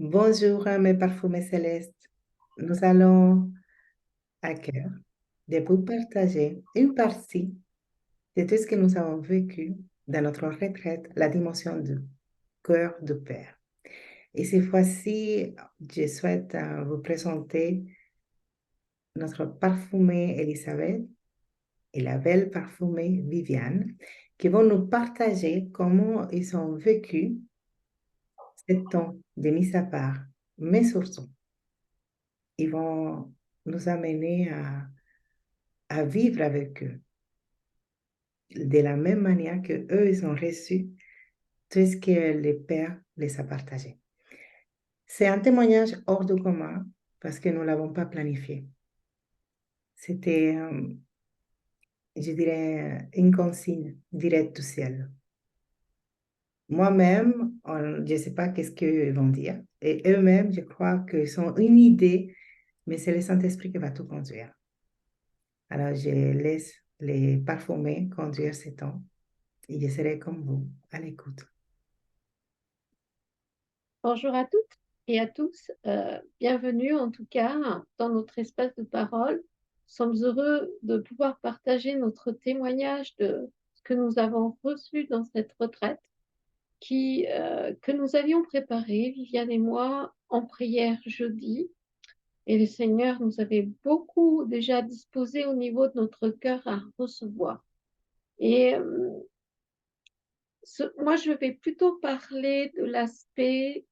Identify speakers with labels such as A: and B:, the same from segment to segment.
A: Bonjour, mes parfumés célestes. Nous allons à cœur de vous partager une partie de tout ce que nous avons vécu dans notre retraite, la dimension du cœur du Père. Et cette fois-ci, je souhaite vous présenter notre parfumée Elisabeth et la belle parfumée Viviane, qui vont nous partager comment ils ont vécu ce temps de mise à part, mais surtout, ils vont nous amener à vivre avec eux de la même manière que eux ils ont reçu tout ce que le Père les a partagé. C'est un témoignage hors du commun parce que nous ne l'avons pas planifié. C'était, je dirais, une consigne directe du ciel. Moi-même, je ne sais pas qu'est-ce qu'ils vont dire. Et eux-mêmes, je crois qu'ils ont une idée, mais c'est le Saint-Esprit qui va tout conduire. Alors, je laisse les parfumés conduire ce temps et je serai comme vous, à l'écoute.
B: Bonjour à toutes et à tous. Bienvenue en tout cas dans notre espace de parole. Nous sommes heureux de pouvoir partager notre témoignage de ce que nous avons reçu dans cette retraite que nous avions préparée, Viviane et moi, en prière jeudi. Et le Seigneur nous avait beaucoup déjà disposé au niveau de notre cœur à recevoir. Et moi, je vais plutôt parler de l'aspect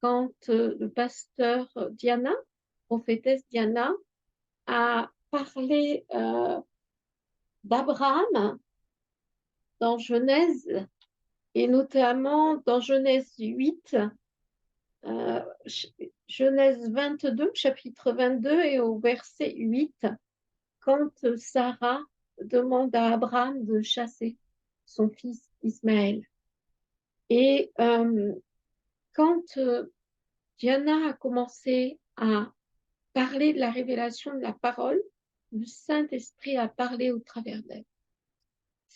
B: quand le pasteur Diana, prophétesse Diana, a parlé d'Abraham dans Genèse, et notamment dans Genèse 8, euh, Genèse 22, chapitre 22, et au verset 8, quand Sarah demande à Abraham de chasser son fils Ismaël. Et quand Diana a commencé à parler de la révélation de la parole, le Saint-Esprit a parlé au travers d'elle.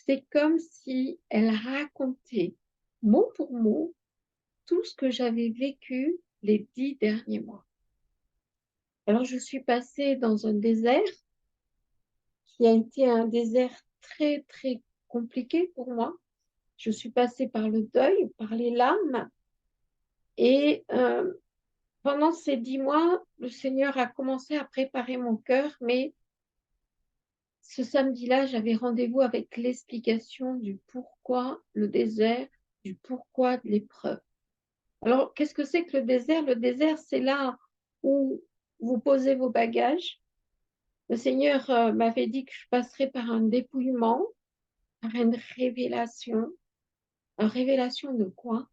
B: C'est comme si elle racontait mot pour mot tout ce que j'avais vécu les 10 derniers mois. Alors je suis passée dans un désert qui a été un désert très très compliqué pour moi. Je suis passée par le deuil, par les larmes, et pendant ces 10 mois, le Seigneur a commencé à préparer mon cœur, mais ce samedi-là, j'avais rendez-vous avec l'explication du pourquoi le désert, du pourquoi de l'épreuve. Alors, qu'est-ce que c'est que le désert? Le désert, c'est là où vous posez vos bagages. Le Seigneur m'avait dit que je passerais par un dépouillement, par une révélation. Une révélation de quoi?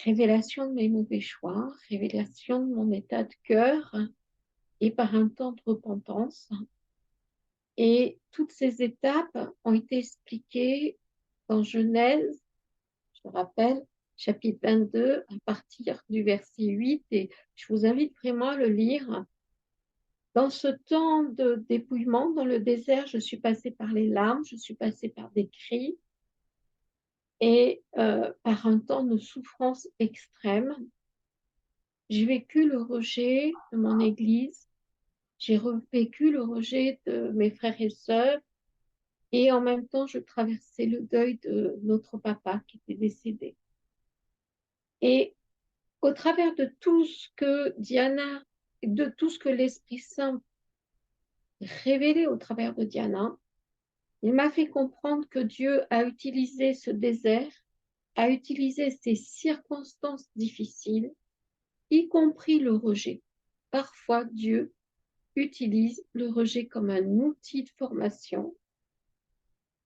B: Révélation de mes mauvais choix, révélation de mon état de cœur et par un temps de repentance. Et toutes ces étapes ont été expliquées dans Genèse, je rappelle, chapitre 22, à partir du verset 8, et je vous invite vraiment à le lire. Dans ce temps de dépouillement, dans le désert, je suis passée par les larmes, je suis passée par des cris et par un temps de souffrance extrême. J'ai vécu le rejet de mon Église, j'ai vécu le rejet de mes frères et sœurs, et en même temps, je traversais le deuil de notre papa qui était décédé. Et au travers de tout ce que Diana, de tout ce que l'Esprit Saint révélait au travers de Diana, il m'a fait comprendre que Dieu a utilisé ce désert, a utilisé ces circonstances difficiles, y compris le rejet. Parfois, Dieu utilise le rejet comme un outil de formation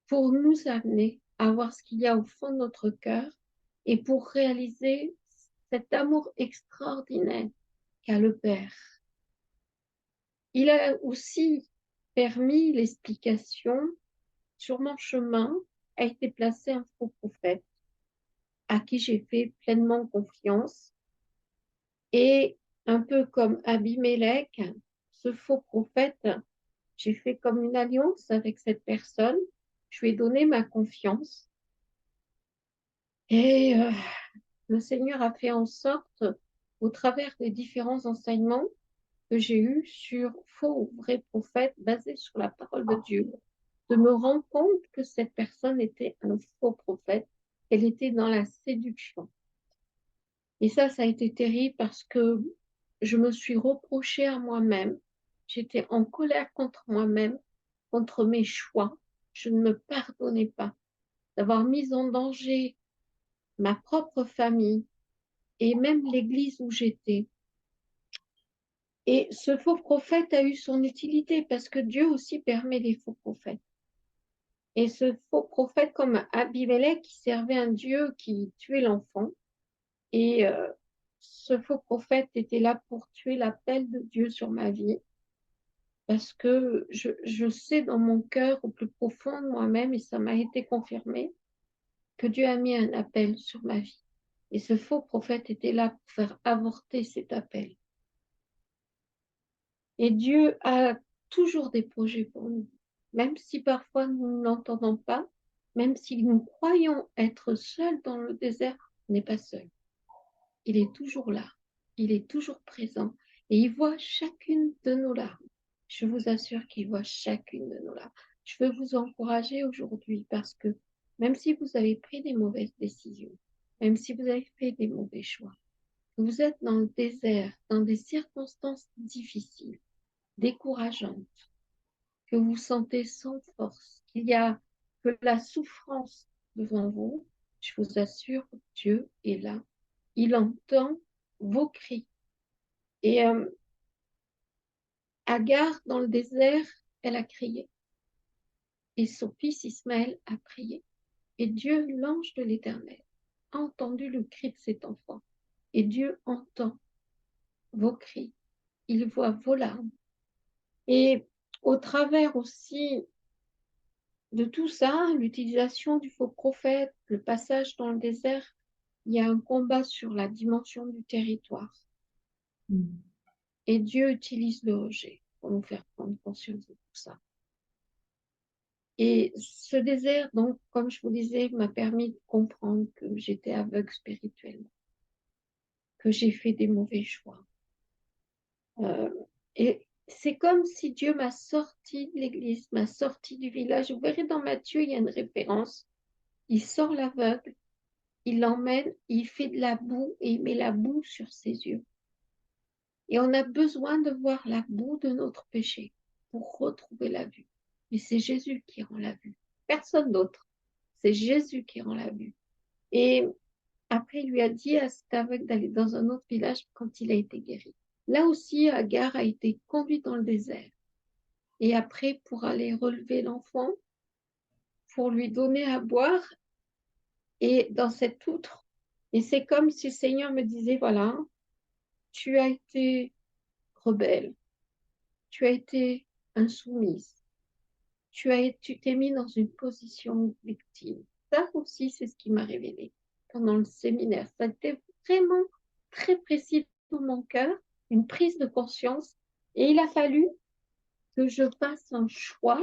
B: pour nous amener à voir ce qu'il y a au fond de notre cœur et pour réaliser cet amour extraordinaire qu'a le Père. Il a aussi permis l'explication. Sur mon chemin a été placé un faux prophète à qui j'ai fait pleinement confiance. Et un peu comme Abimelech, ce faux prophète, j'ai fait comme une alliance avec cette personne. Je lui ai donné ma confiance. Et le Seigneur a fait en sorte, au travers des différents enseignements que j'ai eus sur faux ou vrais prophètes basés sur la parole de Dieu, de me rendre compte que cette personne était un faux prophète, qu'elle était dans la séduction. Et ça a été terrible parce que je me suis reprochée à moi-même. J'étais en colère contre moi-même, contre mes choix. Je ne me pardonnais pas d'avoir mis en danger ma propre famille et même l'église où j'étais. Et ce faux prophète a eu son utilité parce que Dieu aussi permet les faux prophètes. Et ce faux prophète, comme Abimelech, qui servait un Dieu qui tuait l'enfant, et ce faux prophète était là pour tuer l'appel de Dieu sur ma vie, parce que je sais dans mon cœur, au plus profond de moi-même, et ça m'a été confirmé, que Dieu a mis un appel sur ma vie. Et ce faux prophète était là pour faire avorter cet appel. Et Dieu a toujours des projets pour nous, même si parfois nous ne l'entendons pas, même si nous croyons être seuls dans le désert, on n'est pas seul. Il est toujours là, il est toujours présent et il voit chacune de nos larmes. Je vous assure qu'il voit chacune de nos larmes. Je veux vous encourager aujourd'hui parce que même si vous avez pris des mauvaises décisions, même si vous avez fait des mauvais choix, que vous êtes dans le désert, dans des circonstances difficiles, décourageantes, que vous sentez sans force, qu'il y a que la souffrance devant vous, je vous assure, Dieu est là. Il entend vos cris. Et Agar, dans le désert, elle a crié. Et son fils Ismaël a prié. Et Dieu, l'ange de l'Éternel, a entendu le cri de cet enfant. Et Dieu entend vos cris. Il voit vos larmes. Et au travers aussi de tout ça, l'utilisation du faux prophète, le passage dans le désert, il y a un combat sur la dimension du territoire. Et Dieu utilise le rejet pour nous faire prendre conscience de tout ça. Et ce désert, donc, comme je vous disais, m'a permis de comprendre que j'étais aveugle spirituellement, que j'ai fait des mauvais choix. Et c'est comme si Dieu m'a sorti de l'église, m'a sorti du village. Vous verrez dans Matthieu, il y a une référence. Il sort l'aveugle, il l'emmène, il fait de la boue et il met la boue sur ses yeux. Et on a besoin de voir la boue de notre péché pour retrouver la vue. Mais c'est Jésus qui rend la vue, personne d'autre. C'est Jésus qui rend la vue. Et après, il lui a dit à cet aveugle d'aller dans un autre village quand il a été guéri. Là aussi, Agar a été conduite dans le désert. Et après, pour aller relever l'enfant, pour lui donner à boire, et dans cette outre, et c'est comme si le Seigneur me disait, voilà, tu as été rebelle, tu as été insoumise, tu t'es mis dans une position de victime. Ça aussi, c'est ce qui m'a révélé pendant le séminaire. Ça a été vraiment très précis dans mon cœur, une prise de conscience. Et il a fallu que je fasse un choix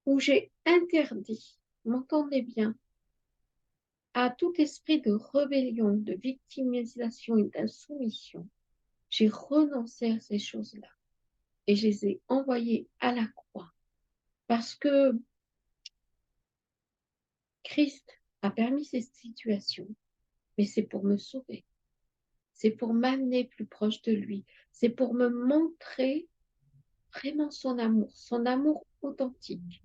B: où j'ai interdit, m'entendez bien, à tout esprit de rébellion, de victimisation et d'insoumission. J'ai renoncé à ces choses-là et je les ai envoyées à la croix parce que Christ a permis cette situation, mais c'est pour me sauver. C'est pour m'amener plus proche de lui. C'est pour me montrer vraiment son amour authentique.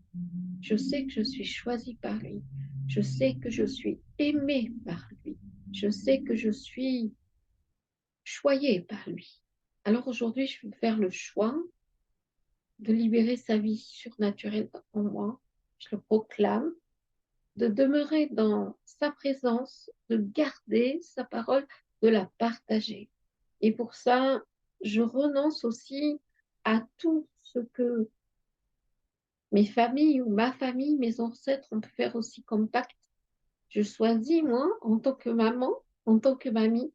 B: Je sais que je suis choisie par lui. Je sais que je suis aimée par lui. Je sais que je suis choyée par lui. Alors aujourd'hui, je vais faire le choix de libérer sa vie surnaturelle en moi. Je le proclame, de demeurer dans sa présence, de garder sa parole, de la partager. Et pour ça, je renonce aussi à tout ce que mes familles ou ma famille, mes ancêtres ont pu faire aussi comme pacte. Je choisis, moi, en tant que maman, en tant que mamie,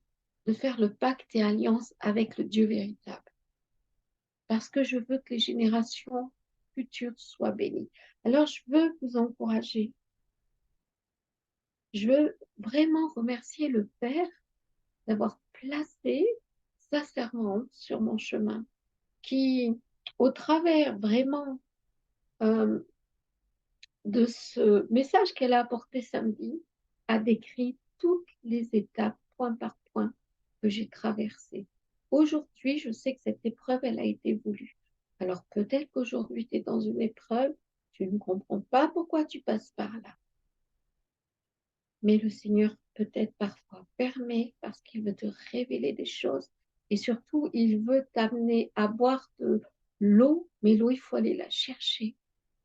B: de faire le pacte et alliance avec le Dieu véritable. Parce que je veux que les générations futures soient bénies. Alors, je veux vous encourager Je veux vraiment remercier le Père d'avoir placé sa servante sur mon chemin, qui, au travers vraiment euh, de ce message qu'elle a apporté samedi, a décrit toutes les étapes, point par point, que j'ai traversées. Aujourd'hui, je sais que cette épreuve, elle a été voulue. Alors peut-être qu'aujourd'hui, tu es dans une épreuve, tu ne comprends pas pourquoi tu passes par là. Mais le Seigneur peut-être parfois permet parce qu'il veut te révéler des choses et surtout, il veut t'amener à boire de l'eau, mais l'eau, il faut aller la chercher.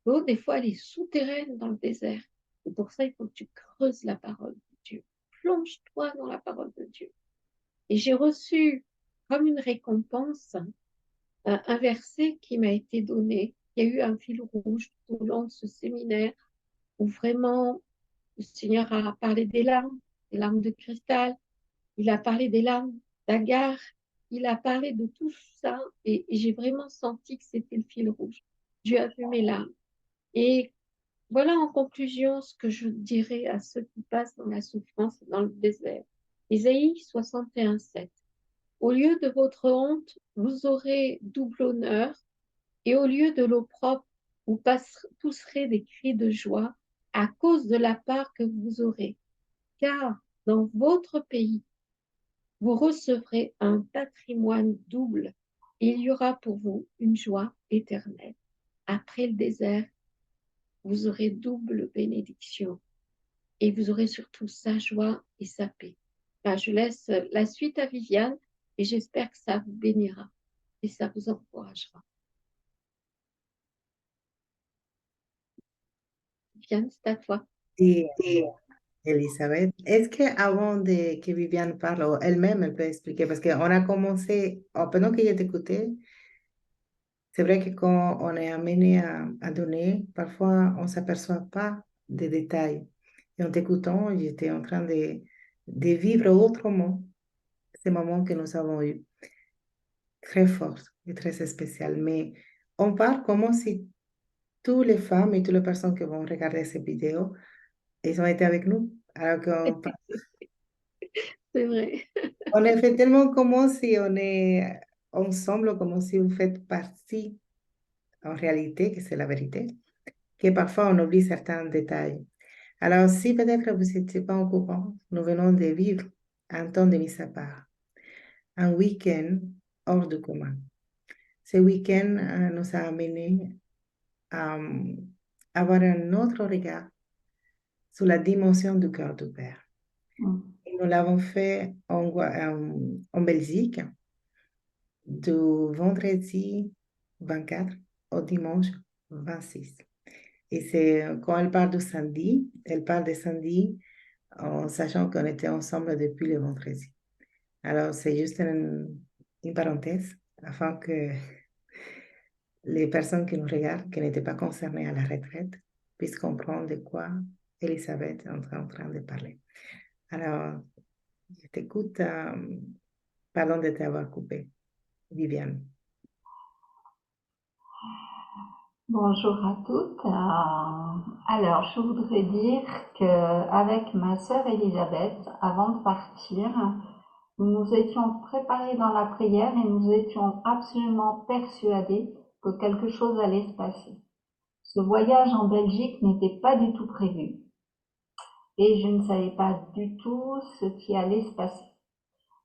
B: L'eau, des fois, elle est souterraine dans le désert. Et pour ça, il faut que tu creuses la parole de Dieu. Plonge-toi dans la parole de Dieu. Et j'ai reçu comme une récompense un verset qui m'a été donné. Il y a eu un fil rouge tout au long de ce séminaire où vraiment le Seigneur a parlé des larmes de cristal. Il a parlé des larmes d'Agar. Il a parlé de tout ça et j'ai vraiment senti que c'était le fil rouge. Dieu a vu mes larmes. Et voilà en conclusion ce que je dirais à ceux qui passent dans la souffrance et dans le désert. Isaïe 61:7. Au lieu de votre honte, vous aurez double honneur, et au lieu de l'opprobre, vous pousserez des cris de joie à cause de la part que vous aurez. Car dans votre pays, vous recevrez un patrimoine double. Il y aura pour vous une joie éternelle. Après le désert, vous aurez double bénédiction et vous aurez surtout sa joie et sa paix. Là, je laisse la suite à Viviane et j'espère que ça vous bénira et ça vous encouragera. Viviane, c'est à toi.
A: Et Elisabeth, est-ce que avant de que Viviane parle, o elle-même, elle peut expliquer, parce qu'on a commencé, pendant que je t'écoutais, c'est vrai que quand on est amené à donner, parfois on ne s'aperçoit pas des détails. Et en t'écoutant, j'étais en train de vivre autrement ces moments que nous avons eus, très forts et très spéciaux. Mais on parle comme si toutes les femmes et toutes les personnes qui vont regarder cette vidéo, ils ont été avec nous. Alors qu'on
B: C'est vrai.
A: on est fait tellement comme si on est ensemble, comme si vous faites partie en réalité, que c'est la vérité, que parfois on oublie certains détails. Alors, si peut-être vous n'étiez pas au courant, nous venons de vivre un temps de mise à part, un week-end hors de commun. Ce week-end nous a amené à avoir un autre regard sur la dimension du cœur du Père.
C: Mm.
A: Et nous l'avons fait en Belgique, du vendredi 24 au dimanche 26. Et c'est quand elle parle de samedi, elle parle de samedi en sachant qu'on était ensemble depuis le vendredi. Alors, c'est juste une parenthèse afin que les personnes qui nous regardent, qui n'étaient pas concernées à la retraite, puissent comprendre de quoi Elisabeth est en train de parler. Alors, je t'écoute. Pardon de t'avoir coupé, Viviane.
C: Bonjour à toutes. Alors, je voudrais dire qu'avec ma sœur Elisabeth, avant de partir, nous nous étions préparés dans la prière et nous étions absolument persuadés que quelque chose allait se passer. Ce voyage en Belgique n'était pas du tout prévu et je ne savais pas du tout ce qui allait se passer.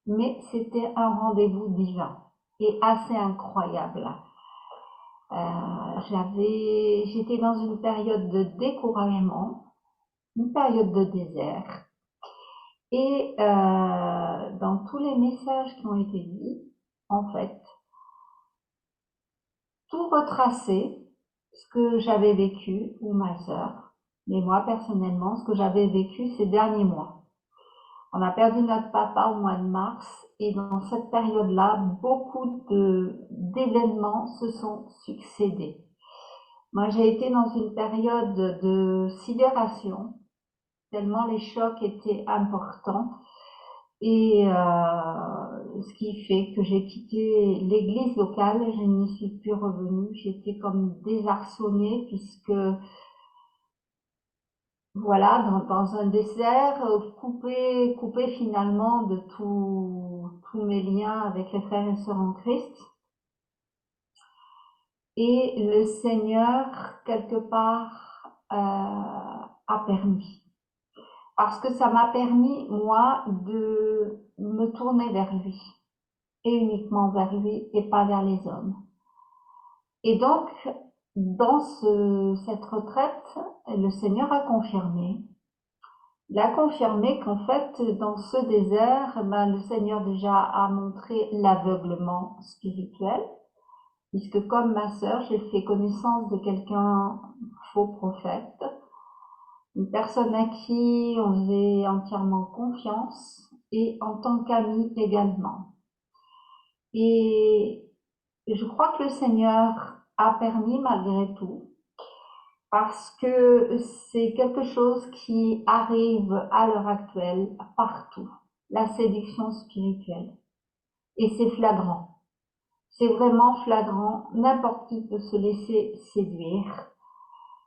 C: Mais c'était un rendez-vous divin et assez incroyable. J'étais dans une période de découragement, une période de désert. Et dans tous les messages qui ont été dits, en fait, tout retraçait ce que j'avais vécu, ou ma sœur, mais moi personnellement, ce que j'avais vécu ces derniers mois. On a perdu notre papa au mois de mars et dans cette période-là, beaucoup d'événements se sont succédés. Moi, j'ai été dans une période de sidération, tellement les chocs étaient importants. Et ce qui fait que j'ai quitté l'église locale, je n'y suis plus revenue. J'étais comme désarçonnée puisque voilà, dans un désert, coupé finalement de tous mes liens avec les frères et sœurs en Christ. Et le Seigneur, quelque part, a permis. Parce que ça m'a permis, moi, de me tourner vers lui. Et uniquement vers lui et pas vers les hommes. Et donc, dans cette retraite, le Seigneur a confirmé. Il a confirmé qu'en fait, dans ce désert, le Seigneur déjà a montré l'aveuglement spirituel, puisque comme ma sœur, j'ai fait connaissance de quelqu'un faux prophète, une personne à qui on faisait entièrement confiance, et en tant qu'ami également. Et je crois que le Seigneur a permis malgré tout, parce que c'est quelque chose qui arrive à l'heure actuelle partout, la séduction spirituelle. Et c'est flagrant. C'est vraiment flagrant. N'importe qui peut se laisser séduire.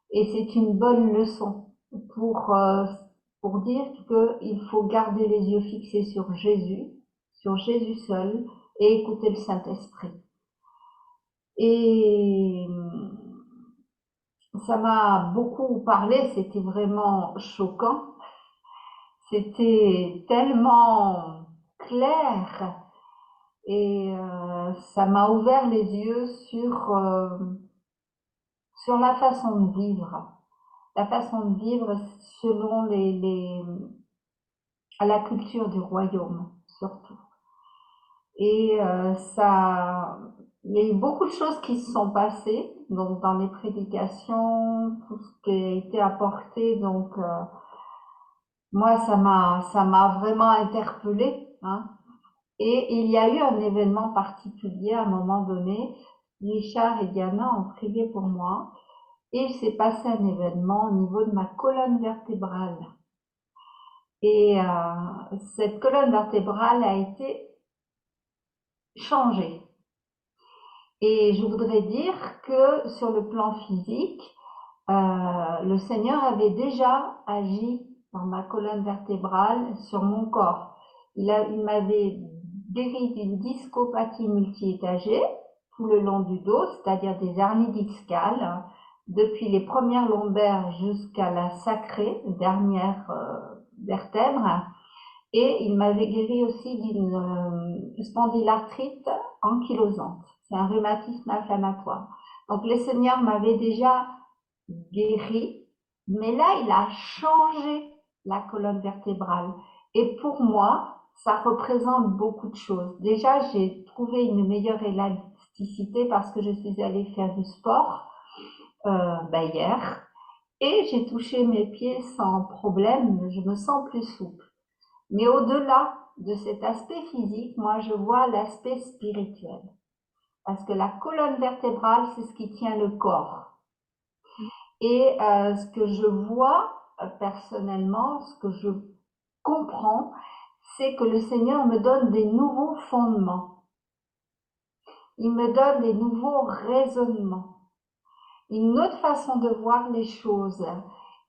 C: Et c'est une bonne leçon pour dire qu'il faut garder les yeux fixés sur Jésus seul, et écouter le Saint-Esprit. Et ça m'a beaucoup parlé, c'était vraiment choquant. C'était tellement clair et ça m'a ouvert les yeux sur la façon de vivre. La façon de vivre selon la culture du royaume, surtout. Et il y a eu beaucoup de choses qui se sont passées, donc dans les prédications, tout ce qui a été apporté, donc moi ça m'a vraiment interpellée, hein. Et il y a eu un événement particulier à un moment donné. Richard et Diana ont prié pour moi, et il s'est passé un événement au niveau de ma colonne vertébrale. Et cette colonne vertébrale a été changée. Et je voudrais dire que sur le plan physique, le Seigneur avait déjà agi dans ma colonne vertébrale, sur mon corps. Il m'avait guéri d'une discopathie multi-étagée tout le long du dos, c'est-à-dire des hernies discales, depuis les premières lombaires jusqu'à la sacrée, dernière vertèbre. Et il m'avait guéri aussi d'une spondylarthrite ankylosante. C'est un rhumatisme inflammatoire. Donc le Seigneur m'avait déjà guéri, mais là il a changé la colonne vertébrale. Et pour moi, ça représente beaucoup de choses. Déjà, j'ai trouvé une meilleure élasticité parce que je suis allée faire du sport hier, et j'ai touché mes pieds sans problème, je me sens plus souple. Mais au-delà de cet aspect physique, moi je vois l'aspect spirituel. Parce que la colonne vertébrale, c'est ce qui tient le corps. Et ce que je vois personnellement, ce que je comprends, c'est que le Seigneur me donne des nouveaux fondements. Il me donne des nouveaux raisonnements, une autre façon de voir les choses.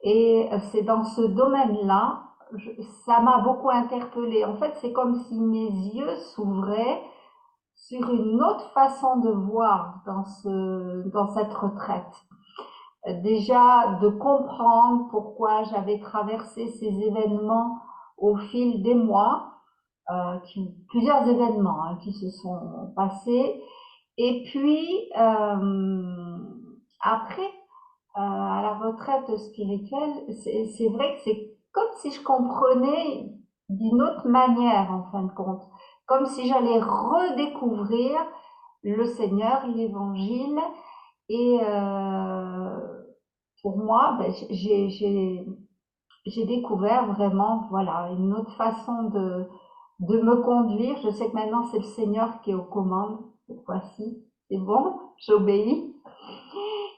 C: Et c'est dans ce domaine-là, ça m'a beaucoup interpellée. En fait, c'est comme si mes yeux s'ouvraient sur une autre façon de voir dans cette retraite. Déjà, de comprendre pourquoi j'avais traversé ces événements au fil des mois, plusieurs événements qui se sont passés. Et puis, après, à la retraite spirituelle, c'est vrai que c'est comme si je comprenais d'une autre manière, en fin de compte. Comme si j'allais redécouvrir le Seigneur, l'Évangile. Et pour moi, j'ai découvert vraiment, voilà, une autre façon de me conduire. Je sais que maintenant, c'est le Seigneur qui est aux commandes. Cette fois-ci, c'est bon, j'obéis.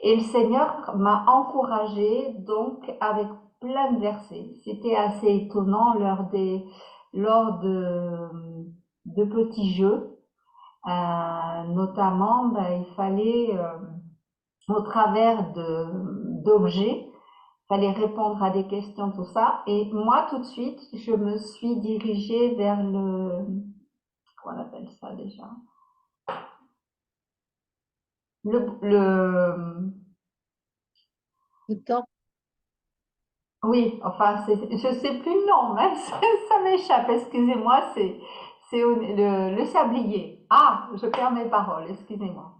C: Et le Seigneur m'a encouragée, donc, avec plein de versets. C'était assez étonnant lors de petits jeux. Notamment, il fallait, au travers d'objets, fallait répondre à des questions, tout ça. Et moi, tout de suite, je me suis dirigée vers comment on appelle ça déjà? Le,
B: Le temps.
C: oui, enfin, je sais plus le nom, mais ça m'échappe, excusez-moi, c'est le sablier. Ah, je perds mes paroles, excusez-moi.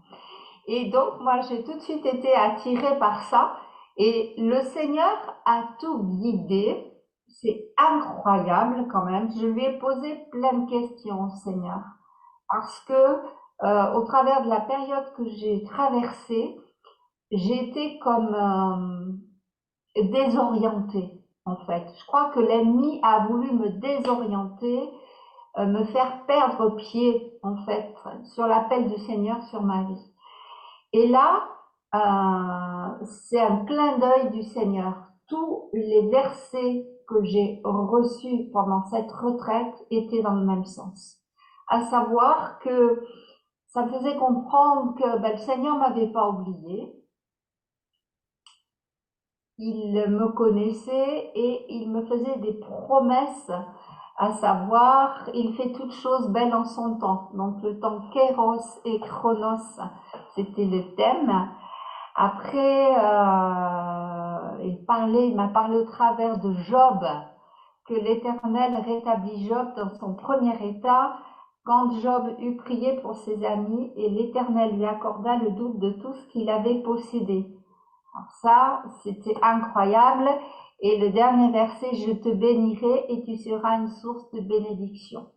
C: Et donc, moi, j'ai tout de suite été attirée par ça. Et le Seigneur a tout guidé. C'est incroyable quand même. Je lui ai posé plein de questions au Seigneur. Parce que, au travers de la période que j'ai traversée, j'étais comme désorientée, en fait. Je crois que l'ennemi a voulu me désorienter, me faire perdre pied, en fait, sur l'appel du Seigneur sur ma vie. Et là, c'est un clin d'œil du Seigneur. Tous les versets que j'ai reçus pendant cette retraite étaient dans le même sens. À savoir que ça me faisait comprendre que le Seigneur m'avait pas oublié. Il me connaissait et il me faisait des promesses, à savoir, il fait toutes choses belles en son temps. Donc le temps Kéros et Chronos, c'était le thème. Après, il m'a parlé au travers de Job, que l'Éternel rétablit Job dans son premier état, quand Job eut prié pour ses amis, et l'Éternel lui accorda le double de tout ce qu'il avait possédé. Alors ça, c'était incroyable. Et le dernier verset, je te bénirai et tu seras une source de bénédiction.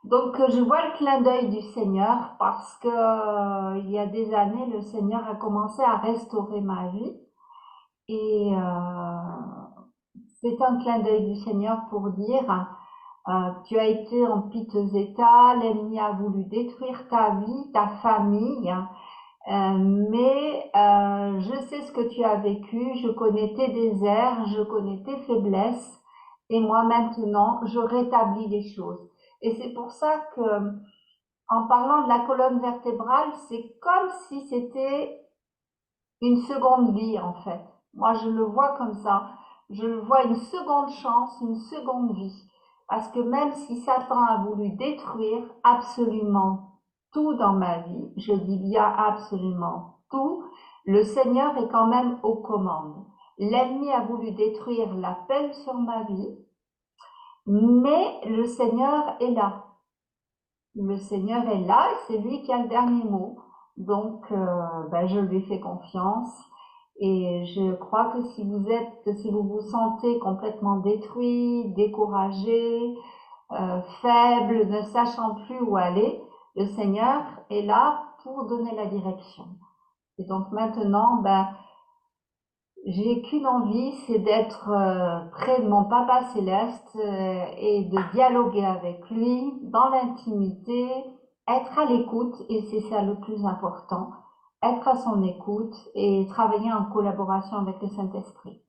C: Donc, je vois le clin d'œil du Seigneur parce que il y a des années, le Seigneur a commencé à restaurer ma vie et c'est un clin d'œil du Seigneur pour dire tu as été en piteux état, l'ennemi a voulu détruire ta vie, ta famille, mais je sais ce que tu as vécu, je connais tes déserts, je connais tes faiblesses et moi maintenant, je rétablis les choses. Et c'est pour ça que en parlant de la colonne vertébrale, c'est comme si c'était une seconde vie en fait. Moi, je le vois comme ça. Je le vois une seconde chance, une seconde vie. Parce que même si Satan a voulu détruire absolument tout dans ma vie, je dis bien absolument tout, le Seigneur est quand même aux commandes. L'ennemi a voulu détruire l'appel sur ma vie, mais le Seigneur est là. Le Seigneur est là et c'est lui qui a le dernier mot. Donc, je lui fais confiance et je crois que si vous vous sentez complètement détruit, découragé, faible, ne sachant plus où aller, le Seigneur est là pour donner la direction. Et donc maintenant, j'ai qu'une envie, c'est d'être près de mon Papa céleste et de dialoguer avec lui dans l'intimité, être à l'écoute, et c'est ça le plus important, être à son écoute et travailler en collaboration avec le Saint-Esprit.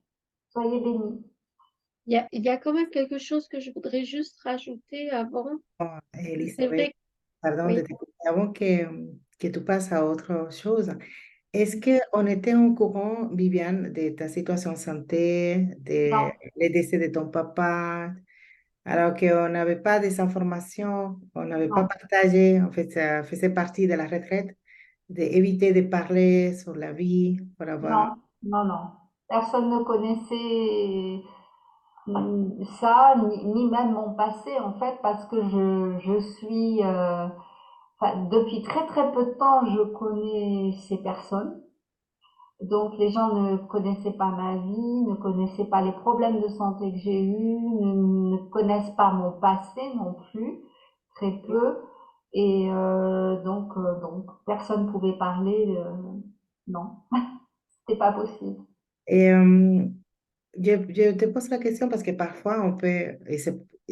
C: Soyez bénis.
B: Il y a quand même quelque chose que je voudrais juste rajouter avant.
A: Oh,
B: C'est
A: Elisabeth,
B: vrai,
A: pardon de
B: oui.
A: te couper. Avant que tu passes à autre chose, est-ce qu'on était au courant, Viviane, de ta situation de santé, de
C: Non,
A: le décès de ton papa, alors qu'on n'avait pas des informations, on n'avait pas
C: non,
A: partagé, en fait, ça faisait partie de la retraite, d'éviter de parler sur la vie pour avoir...
C: non. Personne ne connaissait ça, ni même mon passé en fait, parce que je suis enfin, depuis très très peu de temps, je connais ces personnes. Donc les gens ne connaissaient pas ma vie, ne connaissaient pas les problèmes de santé que j'ai eus, ne connaissent pas mon passé non plus, très peu. Et donc personne ne pouvait parler. Non, c'était pas possible.
A: Et je te pose la question parce que parfois on peut, et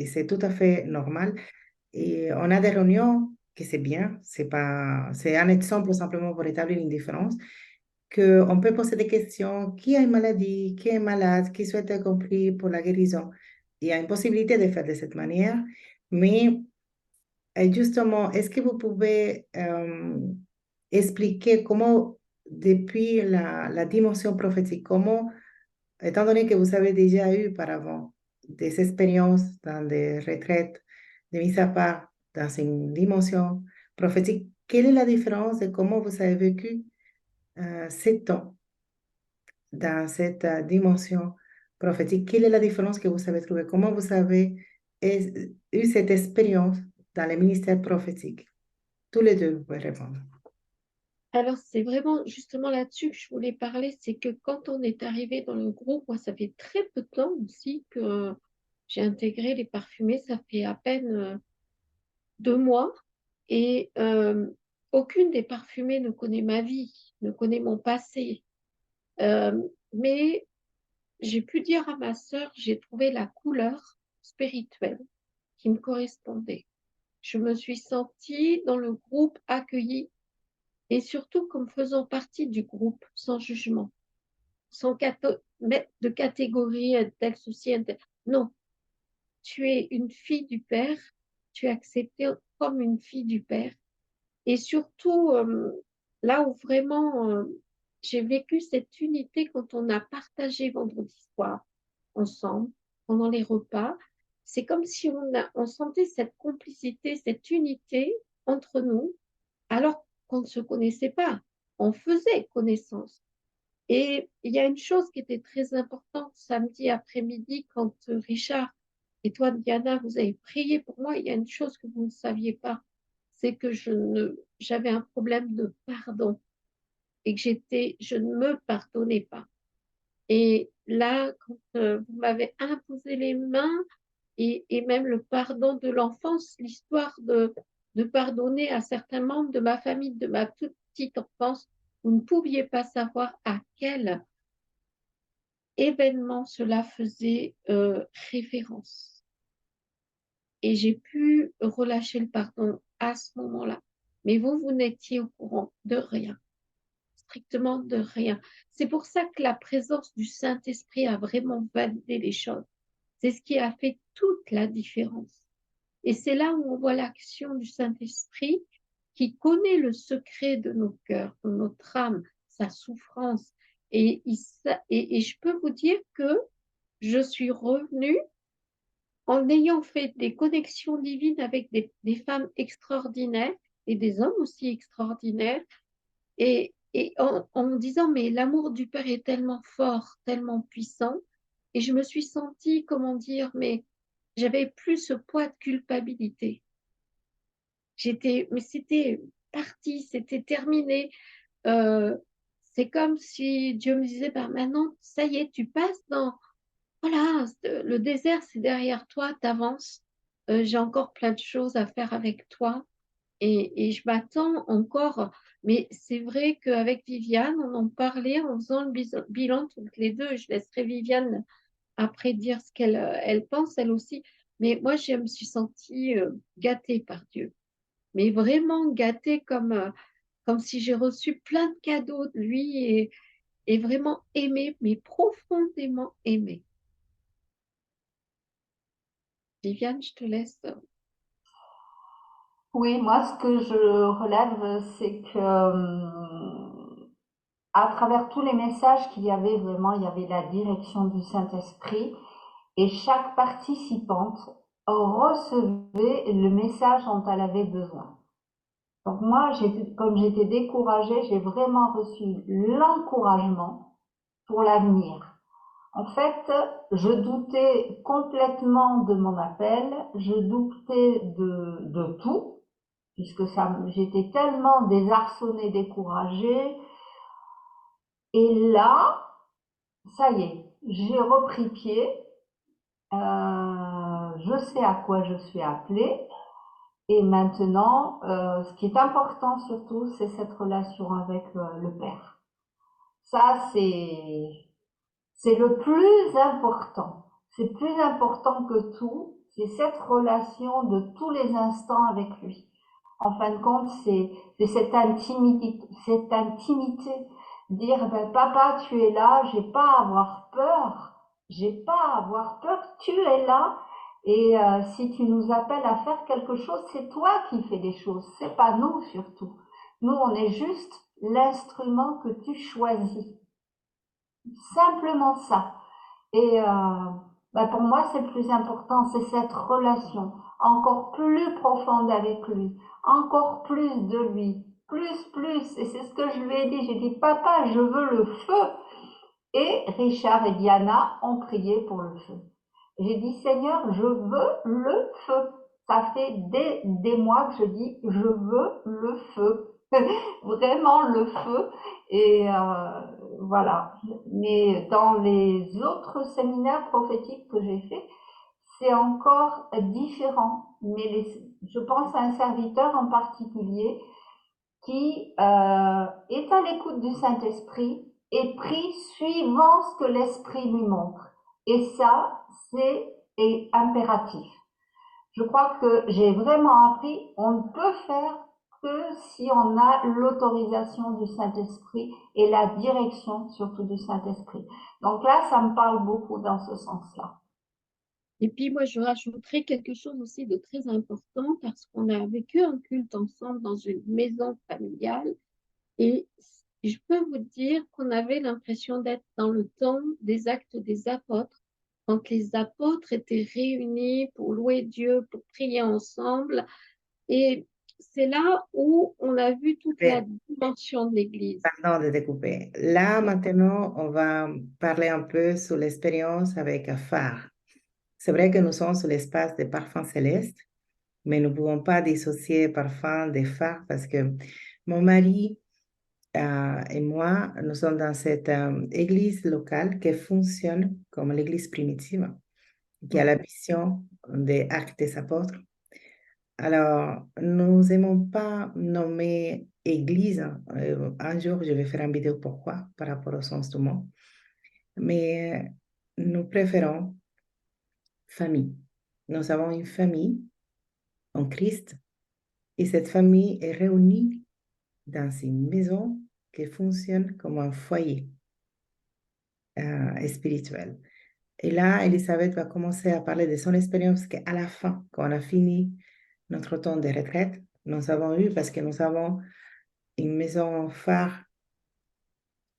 A: c'est tout à fait normal, et on a des réunions que c'est bien, c'est pas, c'est un exemple simplement pour établir une différence, qu'on peut poser des questions, qui a une maladie, qui est malade, qui souhaite être compris pour la guérison. Il y a une possibilité de faire de cette manière, mais justement, est-ce que vous pouvez expliquer comment, depuis la dimension prophétique, comment étant donné que vous avez déjà eu auparavant des expériences dans des retraites de mise à part dans une dimension prophétique, quelle est la différence de comment vous avez vécu ces temps dans cette dimension prophétique? Quelle est la différence que vous avez trouvée? Comment vous avez eu cette expérience dans le ministère prophétique? Tous les deux, vous pouvez répondre.
B: Alors, c'est vraiment justement là-dessus que je voulais parler, c'est que quand on est arrivé dans le groupe, moi, ça fait très peu de temps aussi que j'ai intégré les parfumés, ça fait à peine 2 mois, et aucune des parfumées ne connaît ma vie, ne connaît mon passé. Mais j'ai pu dire à ma sœur, j'ai trouvé la couleur spirituelle qui me correspondait. Je me suis sentie dans le groupe accueillie et surtout comme faisant partie du groupe, sans jugement, sans mettre de catégorie, tel ceci, tel. Non, tu es une fille du Père, tu es acceptée comme une fille du Père. Et surtout, là où vraiment j'ai vécu cette unité quand on a partagé vendredi soir ensemble, pendant les repas, c'est comme si on sentait cette complicité, cette unité entre nous, alors qu'on ne se connaissait pas. On faisait connaissance. Et il y a une chose qui était très importante samedi après-midi quand Richard et toi, Diana, vous avez prié pour moi. Il y a une chose que vous ne saviez pas, c'est que j'avais un problème de pardon et que je ne me pardonnais pas. Et là, quand vous m'avez imposé les mains et même le pardon de l'enfance, l'histoire de pardonner à certains membres de ma famille, de ma toute petite enfance, vous ne pouviez pas savoir à quel événement cela faisait référence. Et j'ai pu relâcher le pardon à ce moment-là. Mais vous n'étiez au courant de rien, strictement de rien. C'est pour ça que la présence du Saint-Esprit a vraiment validé les choses. C'est ce qui a fait toute la différence. Et c'est là où on voit l'action du Saint-Esprit qui connaît le secret de nos cœurs, de notre âme, sa souffrance. Et je peux vous dire que je suis revenue en ayant fait des connexions divines avec des femmes extraordinaires et des hommes aussi extraordinaires, et en me disant, mais l'amour du Père est tellement fort, tellement puissant, et je me suis sentie, comment dire, mais j'avais plus ce poids de culpabilité. Mais c'était parti, c'était terminé. Euh, c'est comme si Dieu me disait, bah, maintenant, ça y est, tu passes dans, voilà, le désert, c'est derrière toi, t'avances. J'ai encore plein de choses à faire avec toi. Et je m'attends encore, mais c'est vrai qu'avec Viviane, on en parlait en faisant le bilan toutes les deux. Je laisserai Viviane après dire ce qu'elle elle pense, elle aussi. Mais moi, je me suis sentie gâtée par Dieu. Mais vraiment gâtée comme si j'ai reçu plein de cadeaux de lui et vraiment aimée, mais profondément aimée. Viviane, je te laisse.
C: Oui, moi, ce que je relève, c'est que à travers tous les messages qu'il y avait, vraiment, il y avait la direction du Saint-Esprit et chaque participante recevait le message dont elle avait besoin. Donc moi, comme j'étais découragée, j'ai vraiment reçu l'encouragement pour l'avenir. En fait, je doutais complètement de mon appel, je doutais de tout, puisque j'étais tellement désarçonnée, découragée. Et là, ça y est, j'ai repris pied, je sais à quoi je suis appelée. Et maintenant, ce qui est important surtout, c'est cette relation avec le Père. Ça, c'est le plus important. C'est plus important que tout. C'est cette relation de tous les instants avec lui. En fin de compte, c'est cette intimité. Dire, ben, papa, tu es là, j'ai pas à avoir peur. J'ai pas à avoir peur, tu es là. Et si tu nous appelles à faire quelque chose, c'est toi qui fais des choses, c'est pas nous surtout. Nous, on est juste l'instrument que tu choisis. Simplement ça. Et pour moi, c'est le plus important, c'est cette relation encore plus profonde avec lui, encore plus de lui, plus. Et c'est ce que je lui ai dit. J'ai dit, papa, je veux le feu. Et Richard et Diana ont prié pour le feu. J'ai dit, Seigneur, je veux le feu. Ça fait des mois que je dis, je veux le feu. Vraiment le feu. Et voilà. Mais dans les autres séminaires prophétiques que j'ai faits, c'est encore différent. Mais je pense à un serviteur en particulier qui est à l'écoute du Saint-Esprit et prie suivant ce que l'Esprit lui montre. Et ça, c'est impératif. Je crois que j'ai vraiment appris, on ne peut faire que si on a l'autorisation du Saint-Esprit et la direction surtout du Saint-Esprit. Donc là, ça me parle beaucoup dans ce sens-là.
B: Et puis moi, je rajouterais quelque chose aussi de très important parce qu'on a vécu un culte ensemble dans une maison familiale et je peux vous dire qu'on avait l'impression d'être dans le temps des actes des apôtres, quand les apôtres étaient réunis pour louer Dieu, pour prier ensemble. Et c'est là où on a vu toute la
A: Mais,
B: dimension de l'Église.
A: pardon de découper. Là, maintenant, on va parler un peu sur l'expérience avec phare. C'est vrai que nous sommes sur l'espace des parfums célestes, mais nous ne pouvons pas dissocier parfum des phares parce que mon mari et moi, nous sommes dans cette église locale qui fonctionne comme l'église primitive, qui a la mission des actes des apôtres. Alors, nous n'aimons pas nommer église. Un jour, je vais faire une vidéo pourquoi par rapport au sens du mot. Mais nous préférons famille. Nous avons une famille en Christ et cette famille est réunie dans une maison qui fonctionne comme un foyer spirituel. Et là, Elisabeth va commencer à parler de son expérience qu'à la fin, quand on a fini notre temps de retraite, nous avons eu, parce que nous avons une maison phare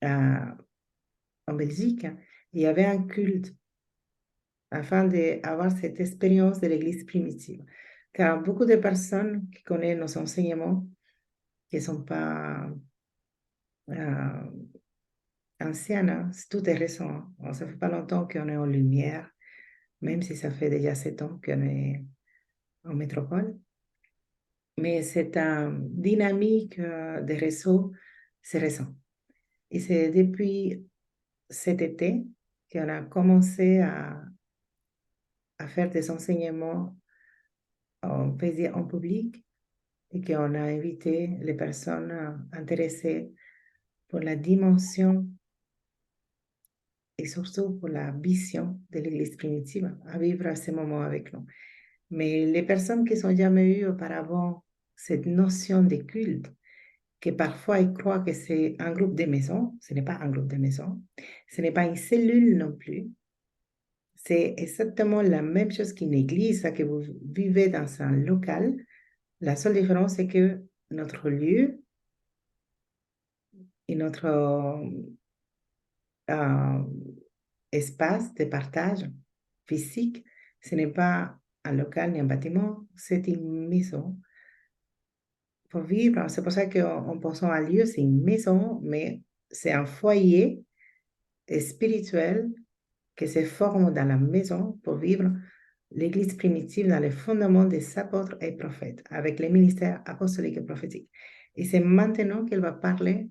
A: en Belgique, il y avait un culte afin d'avoir cette expérience de l'Église primitive. Car beaucoup de personnes qui connaissent nos enseignements, qui ne sont pas anciennes, hein, tout est récent. Ça ne fait pas longtemps qu'on est en lumière, même si ça fait déjà 7 ans qu'on est en métropole. Mais cette dynamique des réseaux, c'est récent. Et c'est depuis cet été qu'on a commencé à faire des enseignements, on peut dire, en public et qu'on a invité les personnes intéressées pour la dimension et surtout pour la vision de l'Église primitive à vivre à ce moment avec nous. Mais les personnes qui n'ont jamais eu auparavant cette notion de culte, que parfois ils croient que c'est un groupe de maisons, ce n'est pas un groupe de maisons, ce n'est pas une cellule non plus, c'est exactement la même chose qu'une église, que vous vivez dans un local. La seule différence, c'est que notre lieu et notre euh, espace de partage physique, ce n'est pas un local ni un bâtiment, c'est une maison pour vivre. C'est pour ça qu'en pensant à lieu, c'est une maison, mais c'est un foyer spirituel qui se forme dans la maison pour vivre l'Église primitive dans les fondements des apôtres et prophètes, avec les ministères apostoliques et prophétiques. Et c'est maintenant qu'elle va parler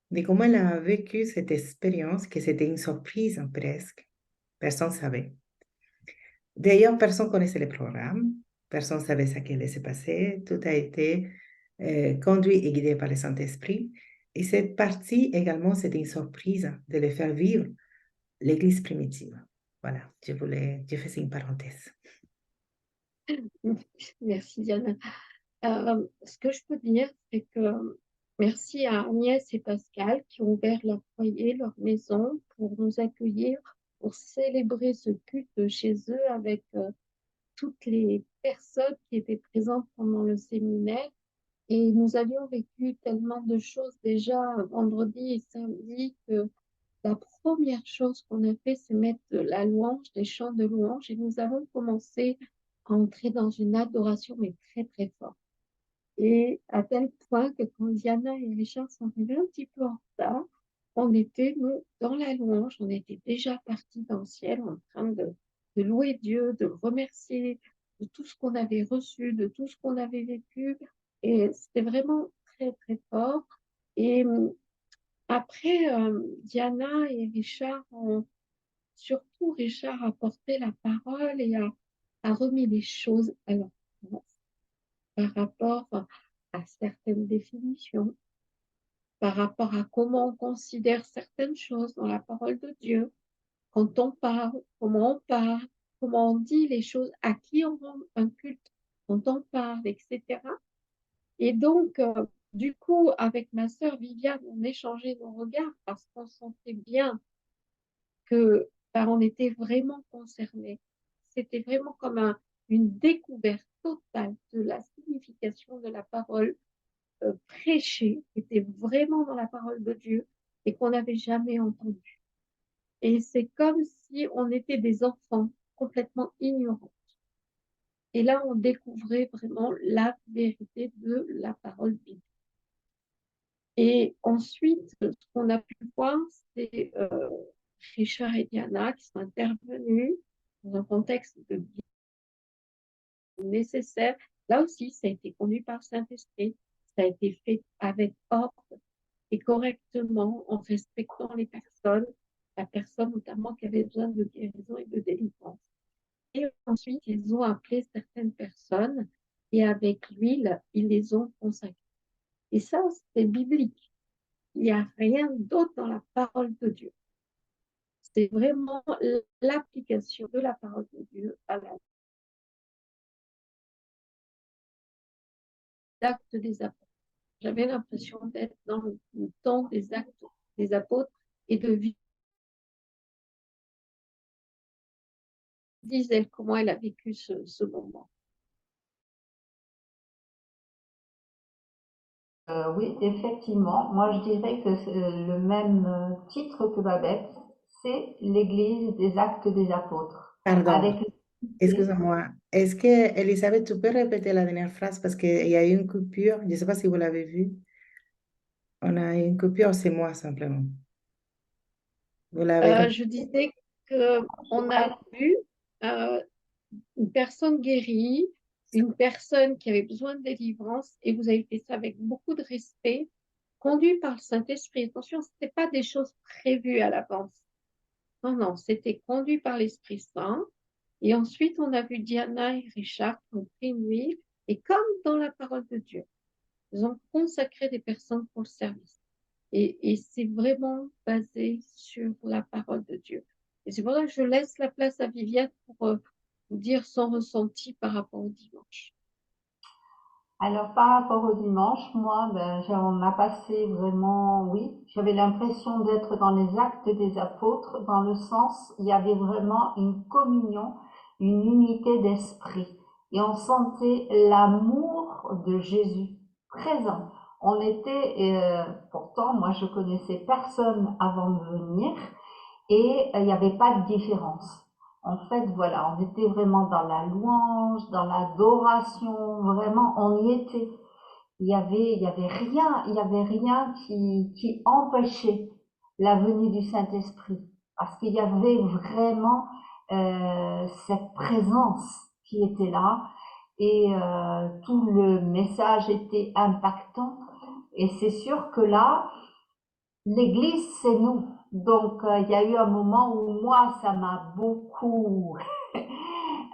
A: de comment elle a vécu cette expérience, que c'était une surprise presque. Personne ne savait. D'ailleurs, personne ne connaissait le programme, personne ne savait ce qui allait se passer. Tout a été conduit et guidé par le Saint-Esprit. Et cette partie également, c'était une surprise de les faire vivre l'Église primitive. Voilà, je faisais une parenthèse.
B: Merci Diana. Ce que je peux dire, c'est que merci à Agnès et Pascal qui ont ouvert leur foyer, leur maison pour nous accueillir, pour célébrer ce culte chez eux avec toutes les personnes qui étaient présentes pendant le séminaire. Et nous avions vécu tellement de choses déjà vendredi et samedi que la première chose qu'on a fait, c'est mettre de la louange, des chants de louange, et nous avons commencé à entrer dans une adoration, mais très, très forte. Et à tel point que quand Diana et Richard sont arrivés un petit peu en retard, on était, nous, dans la louange, on était déjà partis dans le ciel en train de louer Dieu, de le remercier de tout ce qu'on avait reçu, de tout ce qu'on avait vécu. Et c'était vraiment très, très fort. Et après, Diana et Richard ont, surtout Richard a porté la parole et a remis les choses à leur place par rapport à certaines définitions, par rapport à comment on considère certaines choses dans la parole de Dieu, quand on parle, comment on dit les choses, à qui on rend un culte, quand on parle, etc. Et donc, du coup, avec ma sœur Viviane, on échangeait nos regards parce qu'on sentait bien que on était vraiment concernés. C'était vraiment comme une découverte totale de la signification de la parole prêchée, qui était vraiment dans la parole de Dieu et qu'on n'avait jamais entendu. Et c'est comme si on était des enfants complètement ignorants. Et là, on découvrait vraiment la vérité de la parole biblique. Et ensuite, ce qu'on a pu voir, c'est Richard et Diana qui sont intervenus dans un contexte de nécessaire. Là aussi, ça a été conduit par le Saint-Esprit, ça a été fait avec ordre et correctement en respectant les personnes, la personne notamment qui avait besoin de guérison et de délivrance. Et ensuite, ils ont appelé certaines personnes et avec l'huile, ils les ont consacrées. Et ça, c'est biblique. Il n'y a rien d'autre dans la parole de Dieu. C'est vraiment l'application de la parole de Dieu à l'acte des apôtres. J'avais l'impression d'être dans le temps des actes des apôtres et de vivre, disait comment elle a vécu ce moment.
C: Oui, effectivement. Moi, je dirais que c'est le même titre que Babette, c'est l'Église des Actes des Apôtres.
A: Pardon,
C: Avec
A: excusez-moi. Est-ce que, Elisabeth, tu peux répéter la dernière phrase parce qu'il y a eu une coupure? Je ne sais pas si vous l'avez vu. On a eu une coupure, c'est moi simplement. Vous l'avez
B: Je
A: répété?
B: disais qu'on a vu euh, une personne guérie, une personne qui avait besoin de délivrance, et vous avez fait ça avec beaucoup de respect, conduit par le Saint-Esprit. Attention, ce n'était pas des choses prévues à l'avance. Non, non, c'était conduit par l'Esprit Saint. Et ensuite, on a vu Diana et Richard qui ont pris une huile, et comme dans la parole de Dieu, ils ont consacré des personnes pour le service. Et c'est vraiment basé sur la parole de Dieu. Et c'est pour ça que je laisse la place à Viviane pour vous dire son ressenti par rapport au dimanche.
C: Alors, par rapport au dimanche, moi, on a passé vraiment, oui, j'avais l'impression d'être dans les actes des apôtres, dans le sens, il y avait vraiment une communion, une unité d'esprit. Et on sentait l'amour de Jésus présent. On était, pourtant, moi, je connaissais personne avant de venir, et il n'y avait pas de différence. En fait, voilà, on était vraiment dans la louange, dans l'adoration, vraiment, on y était. Il y avait rien qui empêchait la venue du Saint-Esprit, parce qu'il y avait vraiment cette présence qui était là, et tout le message était impactant. Et c'est sûr que là, l'Église, c'est nous. Donc, il y a eu un moment où moi, ça m'a beaucoup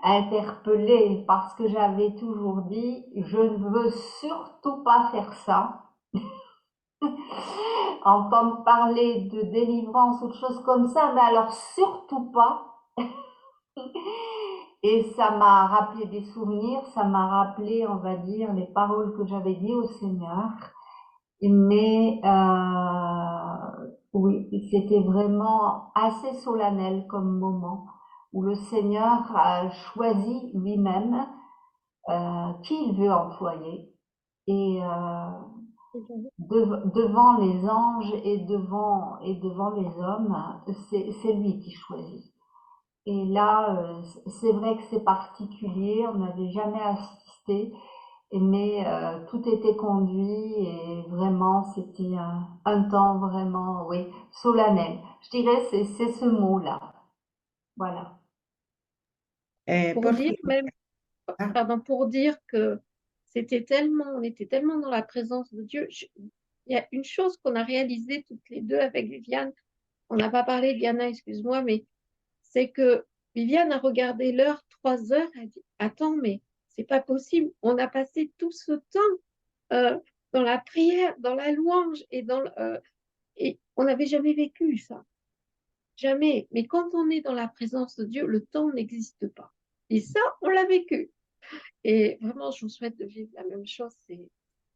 C: interpellée parce que j'avais toujours dit, je ne veux surtout pas faire ça. Entendre parler de délivrance ou de choses comme ça, mais alors surtout pas. Et ça m'a rappelé des souvenirs, ça m'a rappelé, on va dire, les paroles que j'avais dit au Seigneur. Mais oui, c'était vraiment assez solennel comme moment où le Seigneur a choisi lui-même qui il veut employer. Et devant les anges et devant les hommes, c'est lui qui choisit. Et là, c'est vrai que c'est particulier, on n'avait jamais assisté, mais tout était conduit et vraiment, c'était un temps vraiment, oui, solennel. Je dirais, c'est ce mot-là. Voilà.
B: Pour
A: Por
B: dire
A: fin,
B: même,
A: ah,
B: pardon, pour dire que c'était tellement, on était tellement dans la présence de Dieu. Il y a une chose qu'on a réalisée toutes les deux avec Viviane, on n'a pas parlé, Diana, excuse-moi, mais c'est que Viviane a regardé l'heure, 3 heures, elle a dit, attends, mais c'est pas possible, on a passé tout ce temps dans la prière, dans la louange et on n'avait jamais vécu ça. Jamais. Mais quand on est dans la présence de Dieu, le temps n'existe pas. Et ça, on l'a vécu. Et vraiment, je vous souhaite de vivre la même chose. C'est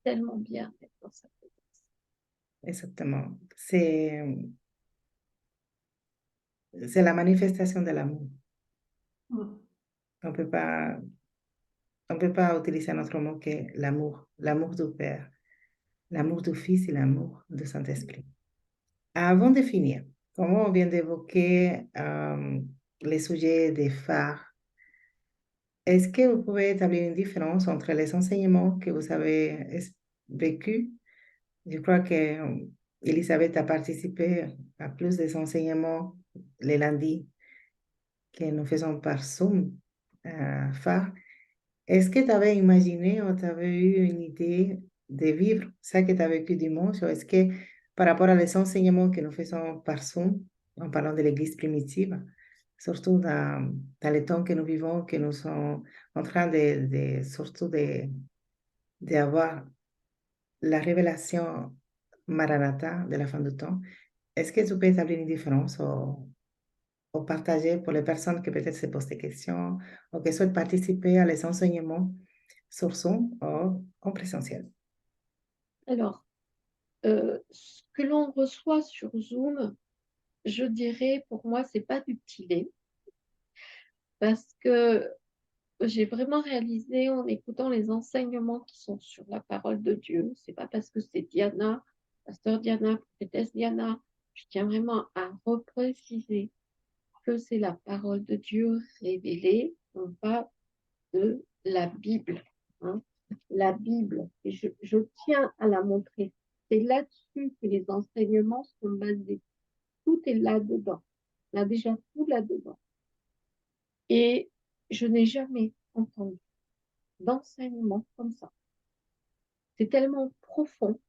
B: tellement bien d'être dans sa présence.
A: exactement. C'est la manifestation de l'amour.
C: Mm.
A: On peut pas, on peut pas utiliser un autre mot que l'amour, l'amour du Père, l'amour du Fils et l'amour du Saint-Esprit. Avant de finir, comme on vient d'évoquer les sujets des phares, est-ce que vous pouvez établir une différence entre les enseignements que vous avez vécus? Je crois que Elisabeth a participé à plus des enseignements les lundis que nous faisons par Zoom, phare. Est-ce que tu avais imaginé ou tu avais eu une idée de vivre ça que tu as vécu dimanche? Ou est-ce que par rapport à les enseignements que nous faisons par Zoom, en parlant de l'Église primitive, surtout dans les temps que nous vivons, que nous sommes en train surtout d'avoir la révélation Maranatha de la fin du temps, est-ce que tu peux établir une différence ou partager pour les personnes qui peut-être se posent des questions ou qui souhaitent participer à les enseignements sur Zoom ou en présentiel?
B: Alors, ce que l'on reçoit sur Zoom, je dirais, pour moi, c'est pas du petit lait. Parce que j'ai vraiment réalisé en écoutant les enseignements qui sont sur la parole de Dieu, c'est pas parce que c'est Diana, pasteur Diana, prophétesse Diana, je tiens vraiment à repréciser que c'est la parole de Dieu révélée, non pas de la Bible. Hein. La Bible, et je tiens à la montrer. C'est là-dessus que les enseignements sont basés. Tout est là-dedans. On a déjà tout là-dedans. Et je n'ai jamais entendu d'enseignement comme ça. C'est tellement profond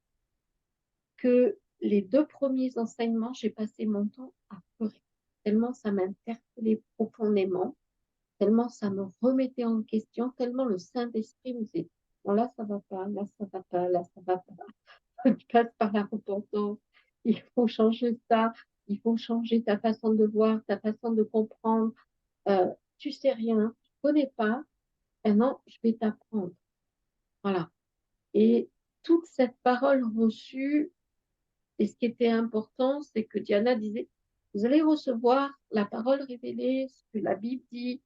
B: que les 2 premiers enseignements, j'ai passé mon temps à pleurer. Tellement ça m'interpellait profondément, tellement ça me remettait en question, tellement le Saint-Esprit me disait, bon là ça va pas, là ça va pas, là ça va pas. Tu passes par la repentance, il faut changer ça, il faut changer ta façon de voir, ta façon de comprendre. Tu sais rien, tu connais pas, maintenant je vais t'apprendre. Voilà. Et toute cette parole reçue, et ce qui était important, c'est que Diana disait, vous allez recevoir la parole révélée, ce que la Bible dit,